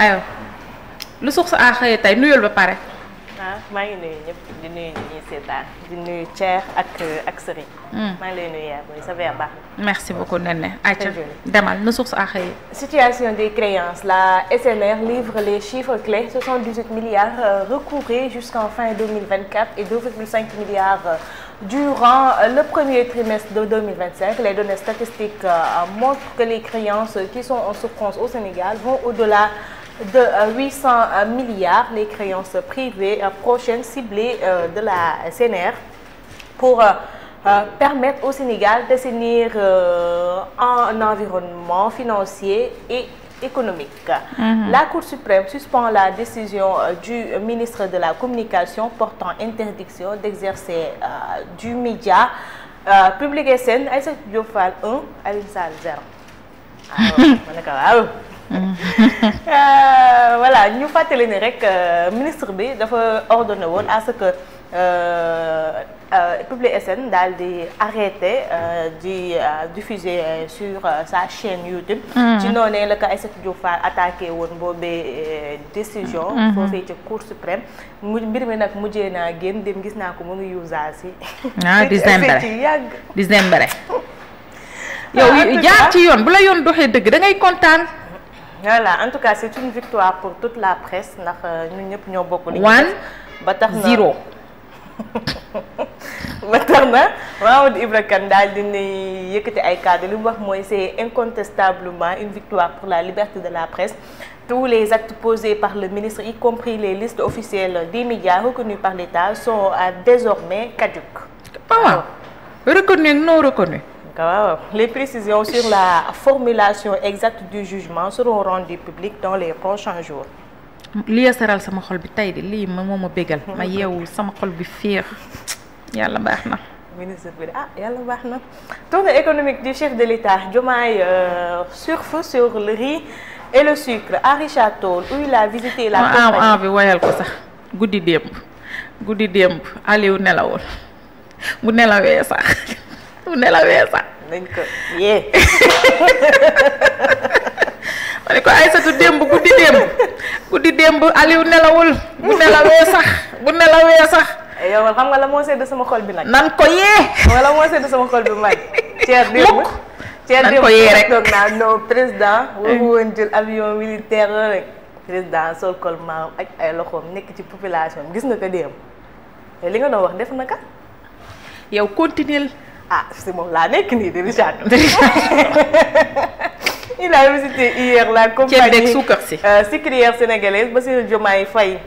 ayo lu source a xëyee tey nuyul ba pare. maa ngi nuyu ñëpp di nuyu ñi seetaan di nuyu Thier ak Serigne. maa ngi lay nuyu yaa booy sa verre baax na. merci beaucoup Néné ayca demal nu source a xëyee. Situation des créances. La SNR livre les chiffres clés 78 milliards recouvrés jusqu'en fin 2024 et 2,5 milliards durant le premier trimestre de 2025. Les données statistiques montrent que les créances qui sont en souffrance au Sénégal vont au-delà de 800 milliards. Les créances privées prochaines ciblées de la CNR pour permettre au Sénégal d'assainir un environnement financier et économique. La Cour suprême suspend la décision du ministre de la Communication portant interdiction d'exercer du média Public SN. Aïssatou Diop Fall 1, Alioune Sall 0. Waaw. Voilà, ñu fàttali ni rek ministre bi dafa ordonné woon à ce que Public SN daal di arrêté di diffuser sur sa chaîne YouTube. ci noonee la ko Aïssatou Diop Fall attaqué woon boobee décision. foofee ca Cour suprême mbir mi nag mujjee naa génn dem gis naa ko mu ngi usage yi. di zembere yow jaar ci yoon bu la yoon doxee dëgg da ngay kontaan. Voilà, en tout cas c'est une victoire pour toute la presse ndax ñun ñëpp ñoo bokk li ba tax na 0 ba tax na Mamadou Ibra Kane daal dina yëkkati ay kàddu li mu wax mooy c'est incontestablement une victoire pour la liberté de la presse. Tous les actes posés par le ministre, y compris les listes officielles des médias reconnus par l'État, sont désormais caduques. waaw reconnu ak non reconnu. waaw les précisions sur la formulation exacte du jugement seront rendues publiques dans les prochains jours. lii saral sama xol bi tey de lii moo ma bégal ma yeewu sama xol bi féex yàlla baax na. ministre bi yàlla baax na. Tournée économique du chef de l'État Diomaye surfe sur le riz et le sucre à Richard Toll où il a visité la compagnie. ma envie woyal ko sax guddi démb Aliou nelawul bu nelawee sax. bu nelawee sax. nañ ko yee. ma ne ko Aïssatou guddi démb Aliou nelawul bu nelawee sax. yow xam nga la moo sedd sama xol bi nag. nan ko yee. wala moo sedd sama xol bi man. Thier démb nan ko yee rek toog naa non président. waru woon jël avion militaire rek. président sol kol maaw ak ay loxoom nekk ci population gis nga ko démb. li nga doon wax def na ka. yow continuer. c'est moom laa nekk nii de Richard. Il a visité hier la compagnie sucrière sénégalaise. Bassirou Diomaye Faye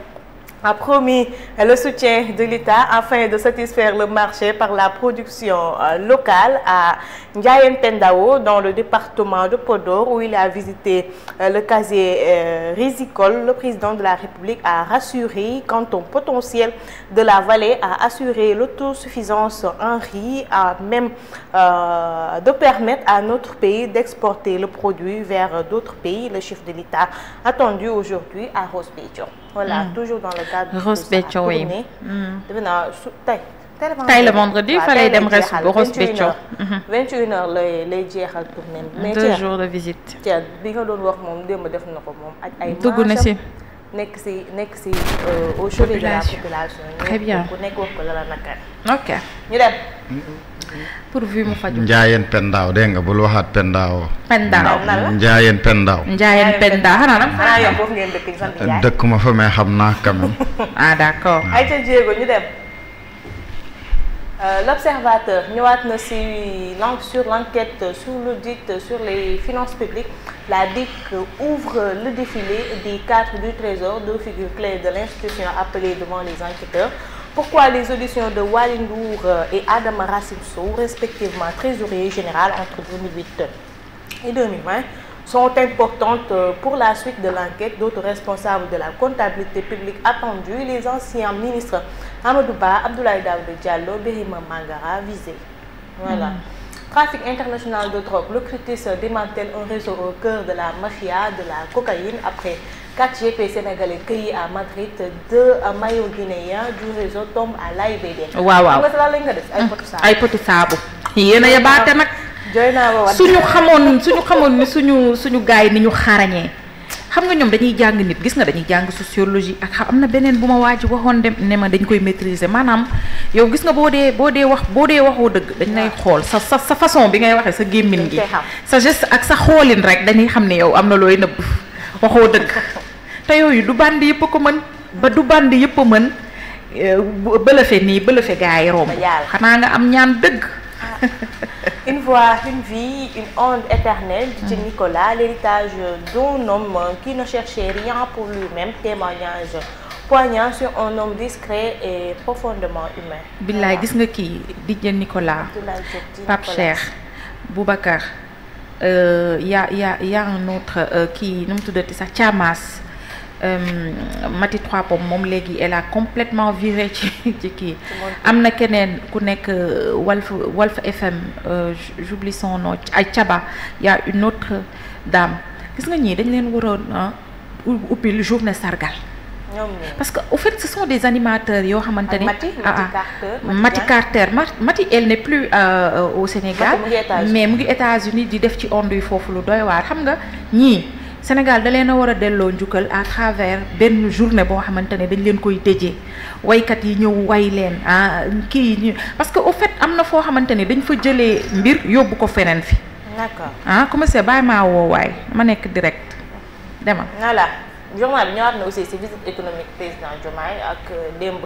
a promis le soutien de l'État afin de satisfaire le marché par la production locale à Ndiayène Pendao dans le département de Podor où il a visité le casier rizicole. Le président de la République a rassuré quant au potentiel de la vallée, a assuré l'autosuffisance en riz, à même de permettre à notre pays d'exporter le produit vers d'autres pays. Le chef de l'État attendu aujourd'hui à Ross Béthio. Voilà, toujours dans le cadre de sa tournée. tey le vendredi fa lay dem Ross Béthio. 21h lay jeexal tournée. mais 2 jours de visite. Thier bi nga doon wax moom démb def na ko moom ak ay. dugg na si. nekk si au chevet de la population. très bien ku nekk wax ko la nakar. ok ñu dem. pourvu mu faju. Ndiayène Pendao dégg nga bul waxaat Pendao. Ndiayène Pendao xanaa nag. yow foofu ngeen dëkk ñu sant Ndiaye. dëkk ma fa mais xam naa quand même. d'accord. Aïcha Diego ñu dem. L'Observateur ñëwaat na sur l'enquête sur l'audit sur les finances publiques. La DIC ouvre le défilé des cadres du Trésor, 2 figures clés de l'institution appelées devant les enquêteurs. Pourquoi les auditions de Waly Ndour et Adama Racine Sow, respectivement trésorier général entre 2008 et 2020, sont importantes pour la suite de l'enquête. D'autres responsables de la comptabilité publique attendus, les anciens ministres Amadou Ba, Abdoulaye Daouda Diallo, Birima Mangara visés. Voilà. Trafic international de drogue. Le CRITIS démantèle un réseau au cœur de la mafia de la cocaïne après 4 GP sénégalais cueillis à Madrid. 2 maillots guinéens du réseau tombent à l'AIBD. waaw xam nga la lañ nga def ay potu saabu. ay potu saabu. yéen a yabaate nag. jooy naa ba suñu xamoon ni suñu gaay ni ñu xarañee. xam nga ñoom dañuy jàng nit gis nga dañuy jàng sociologie ak xam am na beneen bu ma waaj waxoon dem ne ma dañ koy maîtriser maanaam yow gis nga boo dee waxoo dëgg dañ lay xool sa façon bi ngay waxee sa gémmiñ gi sa geste ak sa xoolin rek dañuy xam ne yow am na looy nëbb waxoo dëgg te yooyu du band yëpp a ko mën ba du band yëpp a mën bëlëfe nii bëlëfe gaa yi romb xanaa nga am ñaan dëgg. Une voix, une vie, une onde éternelle, dit Nicolas, l'héritage d'un homme qui ne cherchait rien pour lui-même, témoignage poignant sur un homme discret et profondément humain. Billaay gis nga kii DJ Nicolas, Pape Cheikh, Boubacar, y a un autre qui nu mu tuddati sax Thiamas. Mati 3 Pommes moom léegi elle a complètement viré ci kii am na keneen ku nekk Walf FM j'oublie son nom ay Thiaba y a une autre dame gis nga ñii dañ leen waroon uppil journée sargal parce que au fait ce sont des animateurs yoo xamante ni Mati Carter Mati elle n'est plus au Sénégal mais mu ngi États-Unis di def ci onde yi foofu lu doy waar xam nga ñii Sénégal da leen a war a delloo njukkal à travers benn journée boo xamante ne dañ leen koy tëjee waykat yi ñëw way leen kii parce que au fait am na foo xamante ne dañ fa jëlee mbir yóbbu ko feneen fi. d'accord comment c'est bàyyi maa woo waay ma nekk direct demal. voilà journal bi ñëwaat na aussi ci visite économique président Diomaye ak démb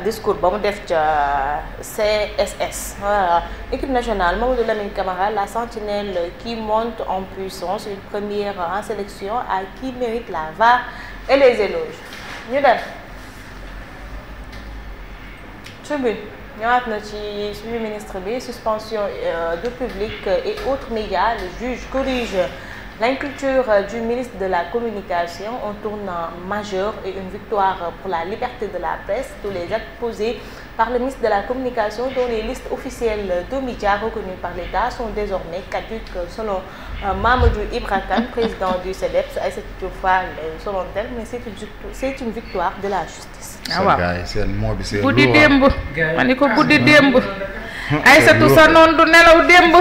discours ba mu def ca CSS. voilà équipe nationale Mamadou Lamine Camara la sentinelle qui monte en puissance une première en sélection à qui mérite la VAR et les éloges ñu dem tribune ñëwaat na ci suñu ministre bi suspension du public et autres médias le juge corrige l'inculture du ministre de la Communication, un tournant majeur et une victoire pour la liberté de la presse. Tous les actes posés par le ministre de la Communication, dont les listes officielles de médias reconnues par l'État, sont désormais caduques selon Mamadou Ibra Kane, président du CDEPS. Aïssatou Fall, selon elle, mais c'est une victoire de la justice. Guddi démb ma ni ko guddi démb Aïssatou sa noon du nelaw démb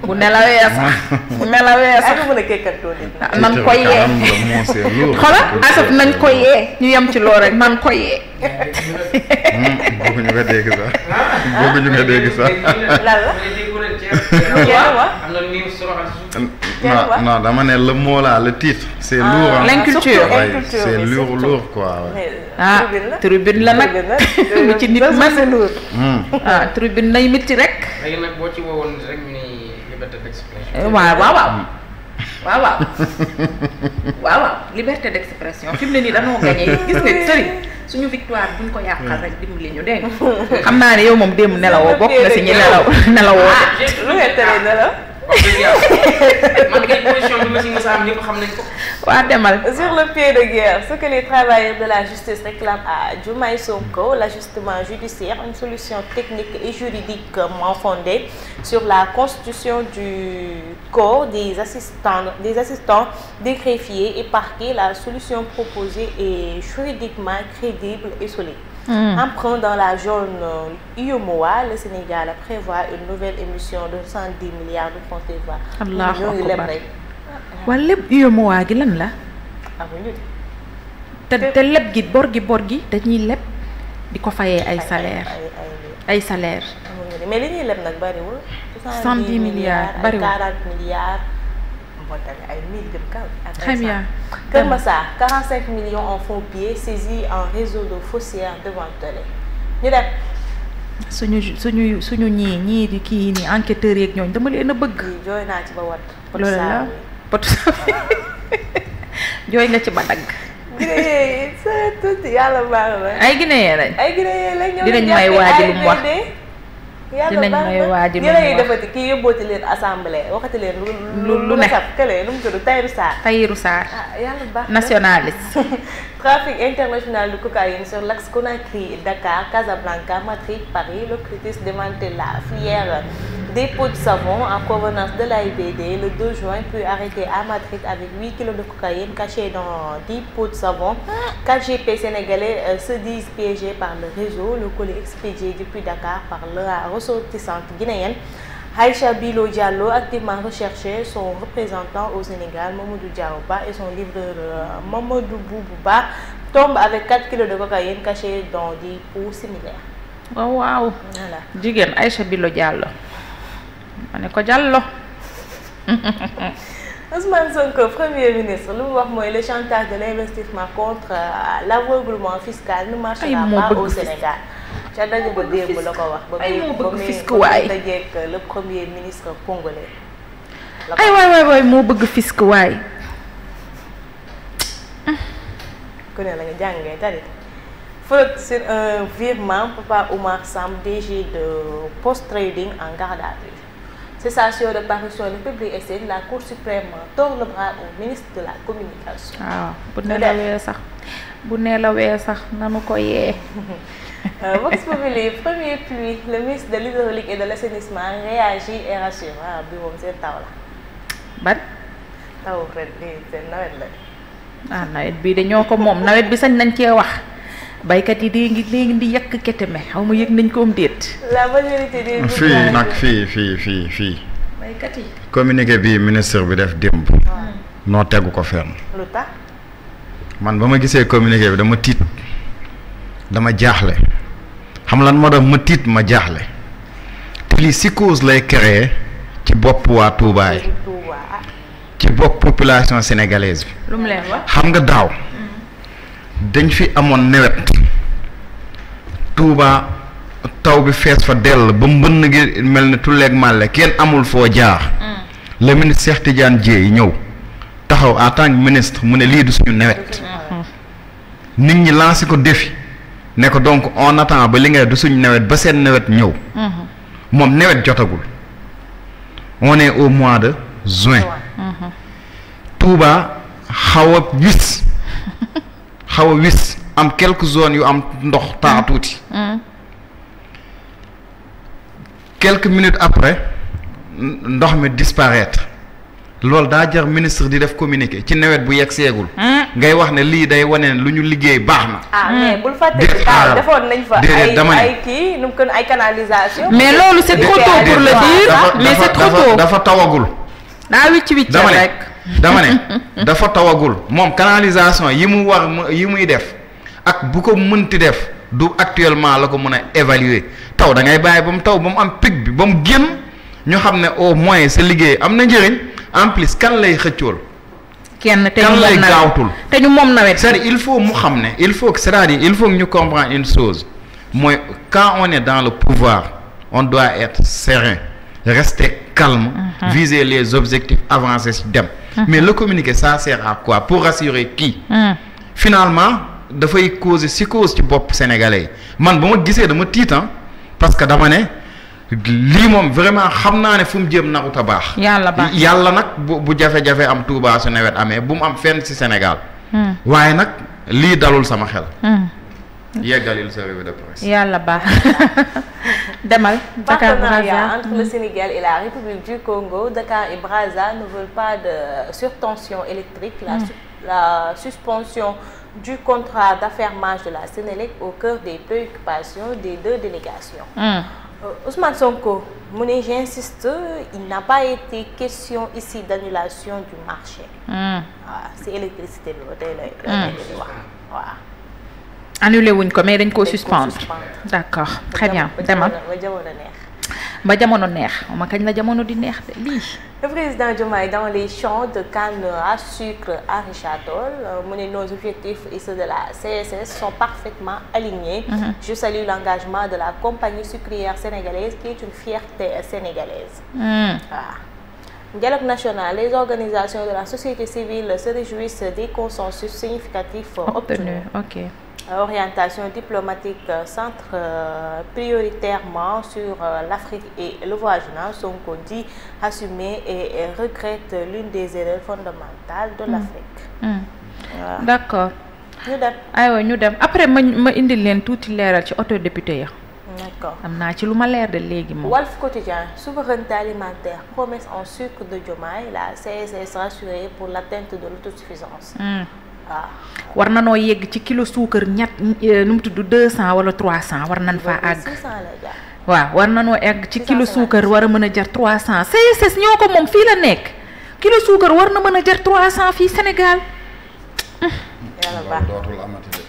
bu nelawee sax bu nelawee sax nan ko yee xoolal asaf nañ ko yee ñu yem ci loolu rek nan ko yee bëgguñu nga dégg sax bëgguñu nga dégg sax non dama ne le mot là le titre c'est lourd l'inculture c'est lourd quoi tribune la nag lu ci nit man tribune nay mitti rek léegi nag boo ci woowoon rek ñu ni liberté d'expression waaw liberté d'expression fi mu ne nii dañoo gagné gis nga sëriñ suñu victoire buñ ko yàqal rek dimbali ñu dégg nga xam naa ne yow moom démb nelawoo bokk nga si ñi nelawoo lu nga tere nelaw man kay position bi ma si mës a am ñëpp xam nañ ko. waa demal. Sur le pied de guerre, ce que les travailleurs de la justice réclament à Diomaye Sonko, l'ajustement judiciaire, une solution technique et juridiquement fondée sur la constitution du corps des assistants des greffiers et parquets. La solution proposée est juridiquement crédible et solide. Emprunt dans la zone UEMOA, le Sénégal prévoit une nouvelle émission de 110 milliards de francs CFA. Allahu akbar. Waa lépp UEMOA gi lan la. te leb gi bor gi dañuy leb di ko fayee ay salaire mais li ñuy leb nag bariwul. 110 milliards bariwul 40 milliards. moo tax ay 1000 jëm kaw. Très bien. Kër Massar 45 millions en fonds billets saisis en réseau de faussaires devant télé ñu dem. suñu ñii di kii nii enquêteurs yeeg ñooñu dama leen a bëgg. jooy naa ci ba wat. loolu la potu jooy nga ci ba dagg. Guinée c'est tout yàlla baax na. ay Guinée lañ. dinañ may waaj lu mu wax. dinañ may waaj lu mu wax yéen defati kii yóbbooti leen assemblée waxati leen lu ne kële nu mu tudd Tahirou Sarr. yàlla baax nationaliste. Trafic international de cocaïne sur l'axe Conakry, Dakar, Casablanca, Madrid, Paris. L'OCRTIS démantèle la filière des pots de savon en provenance de l'AIBD. Le 2 juin, puis arrêté à Madrid avec 8 kg de cocaïne cachée dans 10 pots de savon. 4 GP sénégalais se disent piégés par le réseau. Le colis expédié depuis Dakar par la ressortissante guinéenne Aïcha Bilo Diallo, activement recherché, son représentant au Sénégal, Mamadou Diarouba, et son livreur Mamadou Boubouba tombe avec 4 kilos de cocaïne cachée dans des pots similaires. waaw waaw. Voilà. jigéen Aïcha Bilo Diallo ma ne ko Diallo. Ousmane Sonko, Premier ministre, lu mu wax mooy le chantage de l'investissement contre l'aveuglement fiscal ne marchera pas au Sénégal. ca daje ba démb la ko wax. ay moo bëgg fisc ba waay muy dajeek le Premier ministre congolais. ay waay moo bëgg fisc waay. ku ne la nga jàngee tari. Fraude sur un virement, Papa Oumar Sam, DG de Post Trading en garde à vue. Cessation de parution du public et la Cour suprême tord le bras au ministre de la communication. waaw bu nelawee sax nanu ko yee. Vox Populi, première pluie, le ministre de l'hydraulique et de l'assainissement réagit et rassure. waaw bi moom seen taw la. ban. taw ren bii seen nawet la. nawet bii de ñoo ko moom nawet bi sañ nañ cee wax. baykat yi léegi di yàq keteme xaw ma yëg nañ ko am déet. la majorité des. fii nag fii. baykat yi. communiqué bi ministre bi def démb. noo tegu ko fenn. lu tax. man ba ma gisee communiqué bi dama tiit dama jaaxle xam lan moo tax ma tiit ma jaaxle te lii psychose lay créer ci bopp waa Touba yi ci bopp population sénégalaise bi. lu mu leen wax. xam nga daaw. dañ fi amoon nawet Touba taw bi fees fa dell ba mbënn gi mel ne tulleeg màlle kenn amul foo jaar. le ministre Cheikh Tidiane Dièye ñëw taxaw en tant que ministre mu ne lii du suñu nawet. nit ñi lancé ko défi ne ko donc on attend ba li nga du suñu nawet ba seen nawet ñëw. moom nawet jotagul. on est au mois de juin. Touba xaw a wis am quelques zones yu am ndox taa tuuti. quelques minutes après ndox mi disparaître loolu daa jar ministre di def communiqué ci nawet bu yegg seegul. ngay wax ne lii day wane lu ñu liggéey baax na. mais bul fàtte defoon nañ fa ay kii nu mu gën ay canalisation. mais loolu c'est trop tôt pour le dire. mais c'est trop tôt dafa tawagul. daa wicc rek. dama ne dafa tawagul moom canalisation yi muy def ak bu ko mënti def du actuellement la ko mën a évaluer taw da ngay bàyyi ba mu taw ba mu am pic bi ba mu génn ñu xam ne au moins sa liggéey am na njëriñ en plus kan lay xëccool. kenn te ñu kan lay moom gaawtul te ñu moom nawet. c'est-à-dire il faut mu xam ne il faut que ñu comprendre une chose mooy quand on est dans le pouvoir on doit être serein rester calme. viser les objectifs avancer ci dem. mais le communiqué ça sert à quoi pour rassurer qui. finalement dafay causer psychose ci bopp sénégalais yi man ba ma gisee dama tiitan parce que dama ne lii moom vraiment xam naa ne fu mu jëm naxut a baax. yàlla nag bu jafe-jafe am Touba su nawet amee bu mu am fenn ci Sénégal. waaye nag lii dalul sama xel. yeggalil sa revue de presse. yàlla baax demal. Partenariat entre le Sénégal et la République du Congo, Dakar et Brazza ne veulent pas de surtension électrique. La suspension du contrat d'affermage de la Sénélec au cœur des préoccupations des deux délégations. Ousmane Sonko, j'insiste, il n'a pas été question ici d'annulation du marché. C'est électricité annulé wuñ ko mais dañ koo suspendre. d'accord très bien demal ba jamono neex ma kañ la jamono di neex de lii. Le président Diomaye dans les champs de canne à sucre à Richard Toll nos objectifs et ceux de la CSS sont parfaitement alignés. Je salue l'engagement de la compagnie sucrière sénégalaise qui est une fierté sénégalaise. Dialogue national, les organisations de la société civile se réjouissent des consensus significatifs obtenus. Ok. Orientation diplomatique centre prioritairement sur l'Afrique et le voisinage. Sonko dit assumer et regrette l'une des erreurs fondamentales de l'Afrique. D'accord. ñu dem aywa ñu dem après ma indil leen tuuti leeral ci auto député ya. D'accord. am naa ci lu ma leer de léegi moom. Walf Quotidien, souveraineté alimentaire, promesse en sucre de Diomaye, la CSS rassurée pour l'atteinte de l'autosuffisance. war na noo yegg ci kilo suukar nu mu tudd 200 wala 300 war nañ faa àgg. waaw war nañoo egg ci kilo suukar war a mën a jar 300 CSS ñoo ko moom fii la nekk kilo suukar war na mën a jar 300 fii Sénégal. yàlla baax dootul amati de.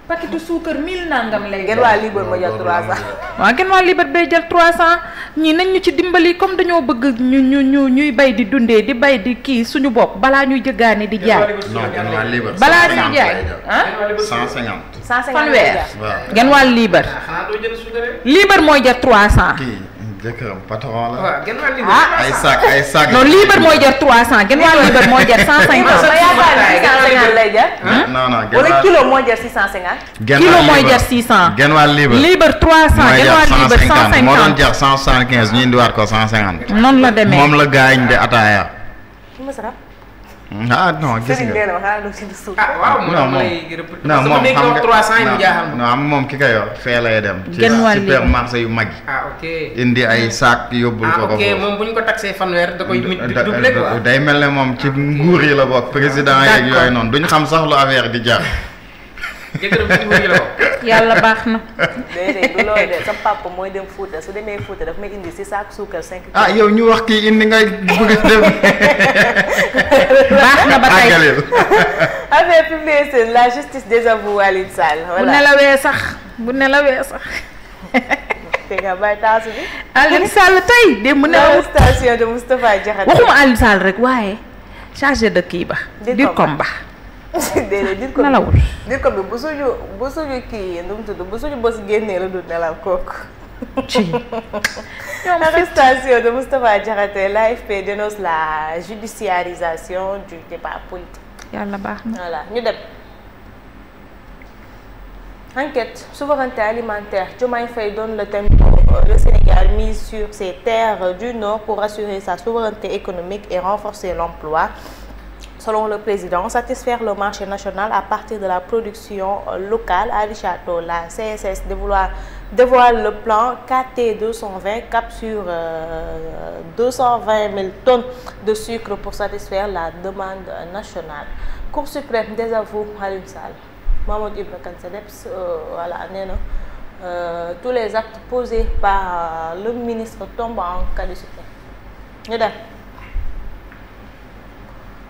paquetu suukar 1000 nangam lay. genn waa libre ma jar 300. waaw genn waa libre bay jar 300 ñii nañ ñu ci dimbali comme dañoo bëgg ñuy bay di dundee di bay di kii suñu bopp balaa ñuy jëggaani di jaay. non genn waa libre. balaa ñuy jaay ah 150. 150 fanweer. waaw genn waa libre. xanaa doo jënd suukar rek. libre mooy jar 300. kii jëkkëram patron la. waaw genn waa libre. ay sac. non libre mooy jar 300 genn waa libre mooy jar 150. ma yaakaar ni 650 lay jar. non non genn wala waa kilo moo jar 650. kilo mooy jar 600. genn waa libre. libre 300 genn waa libre 150 moo doon jar 175 ñu indiwaat ko 150. noonu la demee moom la gaañ de ataaya. ah non gis nga. Serigne xanaa doo ci suuf. ah waaw non moom non moom xam nga 300 yi mu jaaxal. non moom ki ko yor fee lay dem. genn waa libre supermarché yu mag yi. ah ok indi ay saak yóbbul ko ko ok foofu. moom bu ñu ko taxee fanweer da koy doublé quoi. day mel ne moom ci nguur yi la bokk président yeeg yooyu noonu duñ xam sax lu affaire di jar. jëkkëram ci nguur yi la ko. yàlla baax na. déedéet du loolu de sa papa mooy dem Fouta su demee Fouta daf may indi si saako suukar 5 kilos. ah yow ñu wax kii indi ngay bëgg a dem. baax na ba tey àggaleel. avait publié sur la justice désavoue Alioune Sall. bu nelawee sax. te nga bàyyi taasu bi. Alioune Sall tey de mu nelaw. arrestation de Moustapha Diakhaté. waxuma Alioune Sall rek waaye chargé de kii ba. DIRCOM ba. déedéet dir ko nelawul. dir ko bi bu suñu kii nu mu tudd bu suñu bës génnee la du nelaw kooku. ci arrestation de Moustapha Diakhaté, l'AFP dénonce la judiciarisation du débat politique. yàlla baax na. Voilà ñu dem. Enquête souveraineté alimentaire. Diomaye Faye donne le thème. Le Sénégal mise sur ses terres du Nord pour assurer sa souveraineté économique et renforcer l'emploi. Selon le président, satisfaire le marché national à partir de la production locale à Richard-Toll. La CSS dévoile le plan KT 220 cap sur 220 000 tonnes de sucre pour satisfaire la demande nationale. Cour suprême désavoue Alioune Sall. Mamadou Ibra Kane Sedeps voilà nee na tous les actes posés par le ministre tombent en caducité. ñu dem.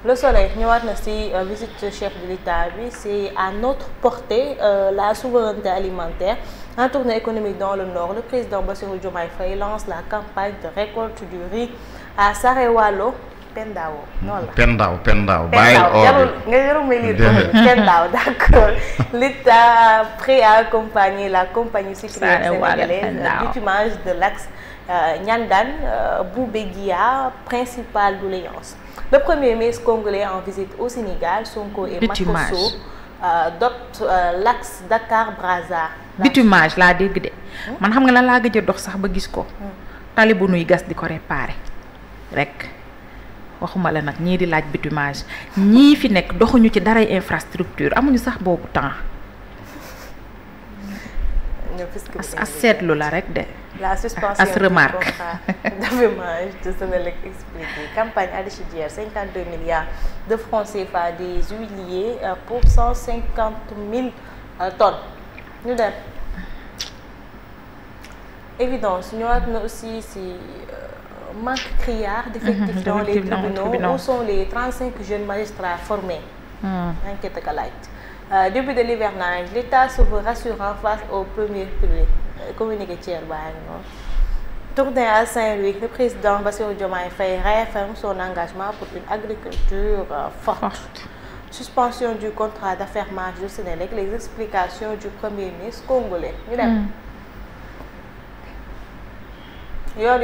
Le Soleil ñëwaat na ci visite chef de l'État bi c'est à notre portée la souveraineté alimentaire en tournée économique dans le Nord. Le président Bassirou Diomaye Faye lance la campagne de récolte du riz à Sarewalo Pendao noonu la. Pendao bàyyil jarul nga jarul may lire Pendao d'accord. L'État prêt à accompagner la compagnie sucrière sénégalaise bitumage de l'axe Niandane Boubéguia principale doléance. Le premier ministre congolais en visite au Sénégal, Sonko et Makosso dotent l'axe Dakar-Brazza. bitumage laa dégg de man xam nga lan laa gëj a dox sax ba gis ko. tali bu nuy gas di ko réparer rek waxuma la nag ñii di laaj bitumage ñii fi nekk doxuñu ci daray infrastructure amuñu sax boobu temps. as seetlu la rek de. La suspension as remarque. du contrat d'avènement de Senelec expliqué. Campagne arachidière 52 milliards de francs CFA des huiliers pour 150 000 tonnes. ñu dem. Évidence ñëwaat na aussi si manque criard d'effectifs dans les tribunaux. Où sont les 35 jeunes magistrats formés? Enquête ka laaj. Début de l'hivernage, l'État se veut rassurant face au premier public. Communiqué Thier baa ngi noonu. Tournée à Saint-Louis, le président Bassirou Diomaye Faye réaffirme son engagement pour une agriculture forte. Suspension du contrat d'affermage de Senelec, les explications du premier ministre congolais. ñu dem. Yor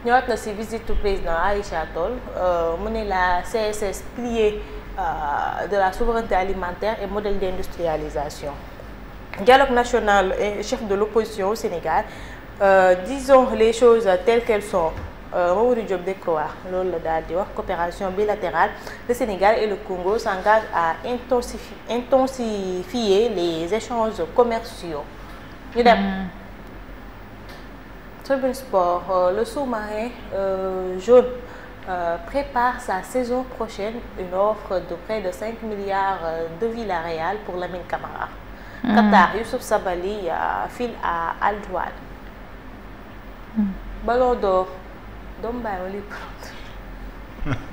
ñëwaat na ci visite du président à Richard-Toll mu ne la CSS pilier de la souveraineté alimentaire et modèle d'industrialisation. Dialogue national et chef de l'opposition au Sénégal, disons les choses telles qu'elles sont. Mamadou Diop Decroix loolu la daal di wax coopération bilatérale. Le Sénégal et le Congo s'engagent à intensifier les échanges commerciaux. ñu dem. Tribune Sport, le sous-marin jaune prépare sa saison prochaine, une offre de près de 5 milliards de Villarreal pour Lamine Camara. Qatar, Youssouf Sabaly file à Al Jawad. Ballon d'or doomu bàyyi ma lii.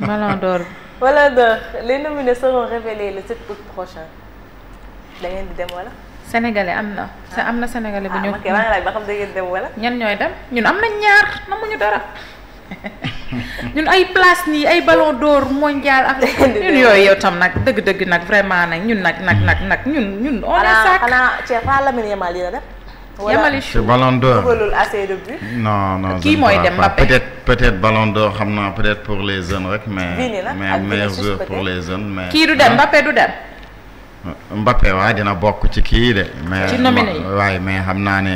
Ballon d'or. Ballon d'or les nominés seront révélés le 7 août prochain da ngeen di dem wala. Sénégalais am na Sénégalais bu ñëw. ok maa ngi laaj ba xam da ngeen dem wala. ñan ñooy dem ñun am nañ ñaar namuñu dara ñun ay place nii ay ballon d'or mondial ak ñun yooyu yow tam nag dëgg-dëgg nag vraiment nag ñun nag ñun on est sac. xanaa Cheikh Lamine Yamal dina dem. Yamal c'est ballon d'or assez de buts. non kii mooy dem Mbappé peut-être ballon d'or xam naa peut-être pour les jeunes rek mais meilleur joueur pour les jeunes mais. kii du dem Mbappé du dem. Mbappé waaye dina bokk ci kii de. mais ci nominé yi waaye mais xam naa ne.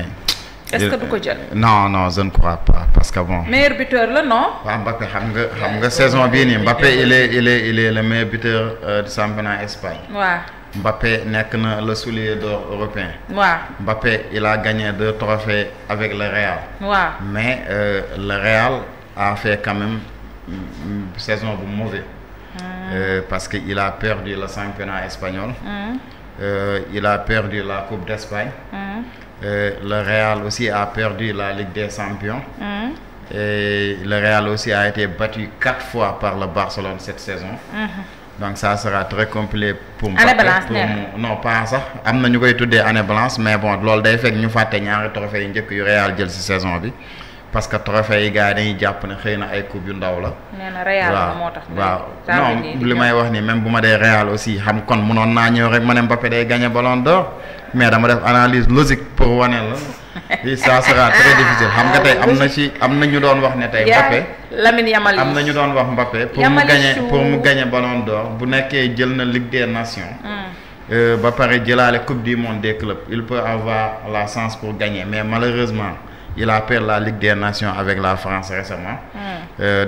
est-ce que du ko jël. non je ne crois pas parce que bon. meilleur buteur la non. waaw Mbappé xam nga saison bii nii Mbappé il est le meilleur buteur du championnat Espagne. waaw. Mbappé nekk na le soulier d'or européen. waaw. Mbappé il a gagné 2 trophées avec le Real. waaw. mais le Real a fait quand même saison bu mauvais. Parce que il a perdu le championnat espagnol. Il a perdu la Coupe d'Espagne. Le Real aussi a perdu la Ligue des Champions. Et le Real aussi a été battu 4 fois par le Barcelone cette saison. Donc ça sera très compliqué pour Mbappé. Année blanche non pas sax am na ñu koy tuddee année blanche mais bon loolu day fekk ñu fàtte ñaari trophée yi njëkk yu Real jël ci saison bi parce que trophée yi gars yi dañuy jàpp ne xëy na ay coupe yu ndaw la. nee na Real moo tax. waaw non li may wax ni même bu ma dee Real aussi xam kon mënoon naa ñëw rek ma ne Mbappé day gagné ballon d'or mais dama def analyse logique pour wane la ça sera très difficile xam nga tey am na ñu doon wax ne tey Mbappé. Lamine Yamal am na ñu doon wax Mbappé pour mu gagner ballon d'or bu nekkee jël na Ligue des Nations. ba pare jëlaale Coupe du monde des clubs il peut avoir la chance pour gagner mais malheureusement il a perdu la Ligue des Nations avec la France récemment.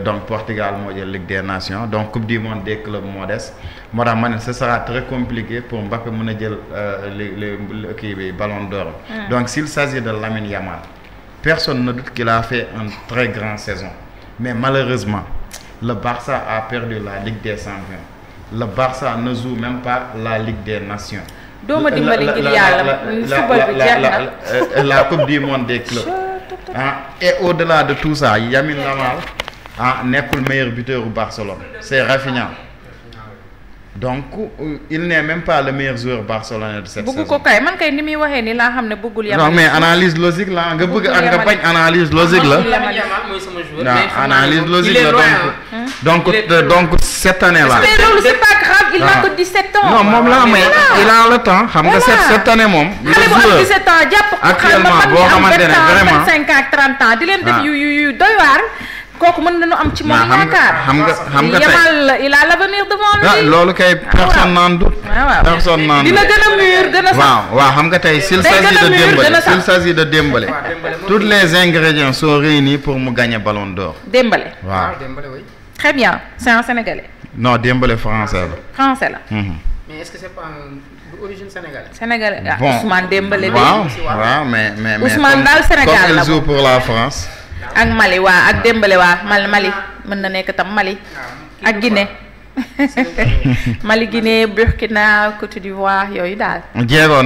Donc Portugal moo jël Ligue des Nations donc Coupe du monde des clubs moo des moo tax ma ne ce sera très compliqué pour Mbappé mën a jël kii bi ballon d'or. Donc s'il s'agit de Lamine Yamal personne ne doute qu'il a fait une très grande saison mais malheureusement le Barça a perdu la Ligue des Champions le Barça ne joue même pas la Ligue des Nations. dooma dimbali ngir yàlla football bi jeex na la Coupe du monde des clubs. Et au-delà de tout ça Lamine Yamal nekkul meilleur buteur au Barcelone c'est Rafinha donc il n'est même pas le meilleur joueur barcelonais de cette saison. bëgg ko kay man kay ni muy waxee ni laa xam ne bëggul Yamal. non mais analyse logique la nga bëgg ak nga bañ analyse logique la. Analyse logique la donc cette année là. mais loolu c'est pas grave il n'a que 17 ans. non moom la mais il a le temps xam nga cette année moom. le xale bu am 17 ans jàpp actuellement boo xamante ne vraiment 25 ans ak 30 ans di leen def yu doy waar. kooku mën nañu am ci moom yaakaar xam nga tey Yamal il a l'avenir devant lui. loolu kay personne n'en doute. personne n'en doute dina gën a mûr gën a sax. waaw xam nga tey s'il s'agit de Dembélé tous les ingrédients sont réunis pour mu gagner ballon d'or. Dembélé waaw très bien c'est un Sénégalais. non Dembélé français la. français la. mais est-ce que c'est pas d'origine sénégalaise. Sénégalais bon Ousmane Dembélé. waaw mais Ousmane daal Sénégal la comme il joue pour la France. ak Mali waa ak Dembélé waa Mali mën na nekk tam Mali ak Guinée Mali Guinée Burkina Côte d'Ivoire yooyu daal. Diego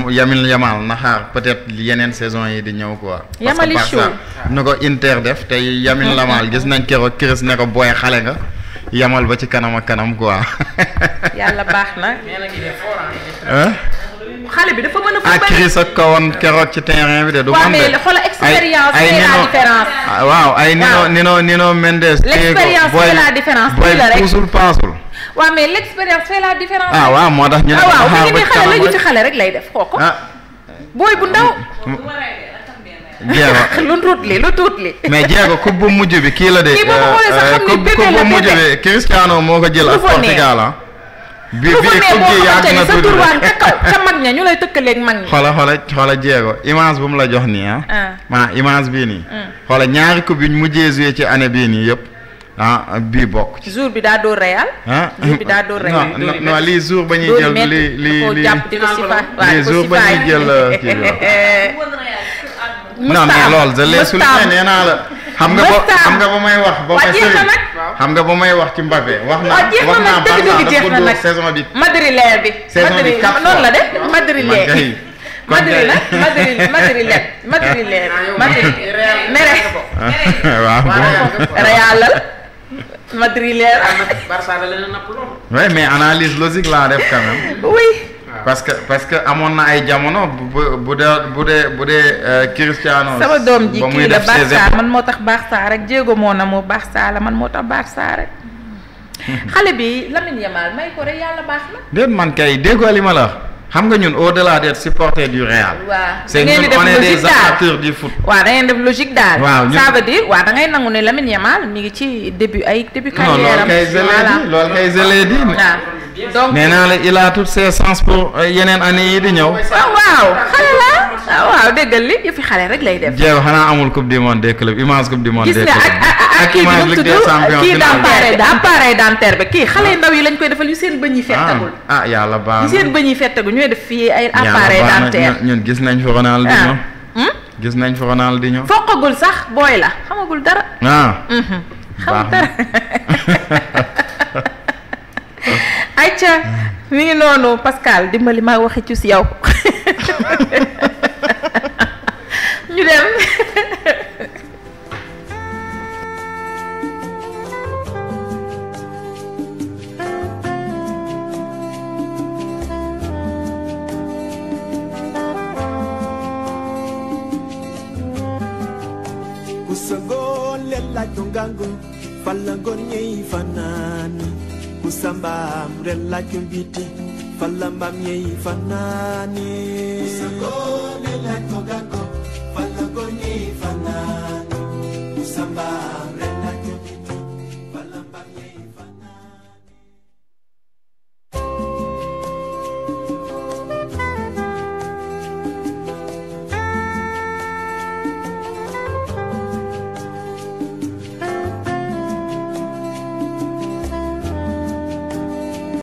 Lamine Yamal na xaar peut-être yeneen saison yi di ñëw quoi. Yamal parce que Barça nu ko Inter def tey Lamine Yamal gis nañ keroog Chris ne ko booy xale nga Yamal ba ci kanam ak kanam quoi. yàlla baax na. xale bi dafa mën a. ak Chris ak kawoon keroog ci terrain bi de. du moom de mais xoolal expérience fait la différence. waaw ay Nino Mendes. l'expérience fait la différence. booy puusul paasul. waaw mais l'expérience fait la différence. waaw moo tax ñu ne. waaw bu ñu xale la ñu fi xale rek lay def kooku. booy bu ndaw. Diego lu tuut li. mais Diego coupe bu mujj bi kii la de. kii boo ko xoolee sax xam ni coupe bu mujj bi Cristiano moo ko jël ak Portugal bi coupe gi yàgg na tuuti ca kaw ca mag ña ñu lay tëkkaleeg mag ñi. xoola Diego image bu mu la jox nii image bii nii. xoola ñaari coupe yu ñu mujjee joué ci année bii nii yëpp bii bokk. jour bi daa dóor Real. jour bi daa dóor Real. non lii jour ba ñuy jël lii jour ba ñuy jël kii non mais loolu je l'ai souligné nee naa la. xam nga ba may wax. xam nga ba may wax ci Mbappé. wax naa dëgg jeex na nag saison bi. Madrilène bi. saison bi 4 noonu la de Madrilène. madrilène. oui mais analyse logique laa def quand même. oui. parce que amoon na ay jamono bu dee Cristiano. sama doom ji kii la Barça man moo tax Barça rek Diego moo na moo Barça la man moo tax Barça rek. xale bi Lamine Yamal may ko rek yàlla baax na. déet man kay déggoo li ma la xam nga ñun au-delà d'être supporter du Real. waaw c'est ñun on est des amateurs du foot. waaw da ngeen def logique daal. waaw ça veut dire waaw da ngay nangu ne Lamine Yamal mi ngi ci début carrière am. non loolu kay je l'ai dit. donc nee naa la il a toutes ses chances pour yeneen année yi di ñëw. waaw xale la waaw déggal li yëfi xale rek lay def. jéem xanaa amul coupe du monde des clubs immense coupe du monde des clubs. gis nga ak kii bi mu tudd kii appareil dentaire bi kii xale ndaw yi lañ koy defal yu seen bëñ yi fettagul. yàlla baax na yu seen bëñ yi fettagul ñooy def fii ay appareil dentaire. ñun gis nañ fi Ronaldinho. gis nañ fi Ronaldinho. foqagul sax booy la xamagul dara. xamul dara. ayca mi ngi noonu Pascal dimbali maa waxi ci si yow ñu dem. Kusangon lelai tonggangu falangon nyei fanani Kusambam relai kumbiti falambam nyei fanani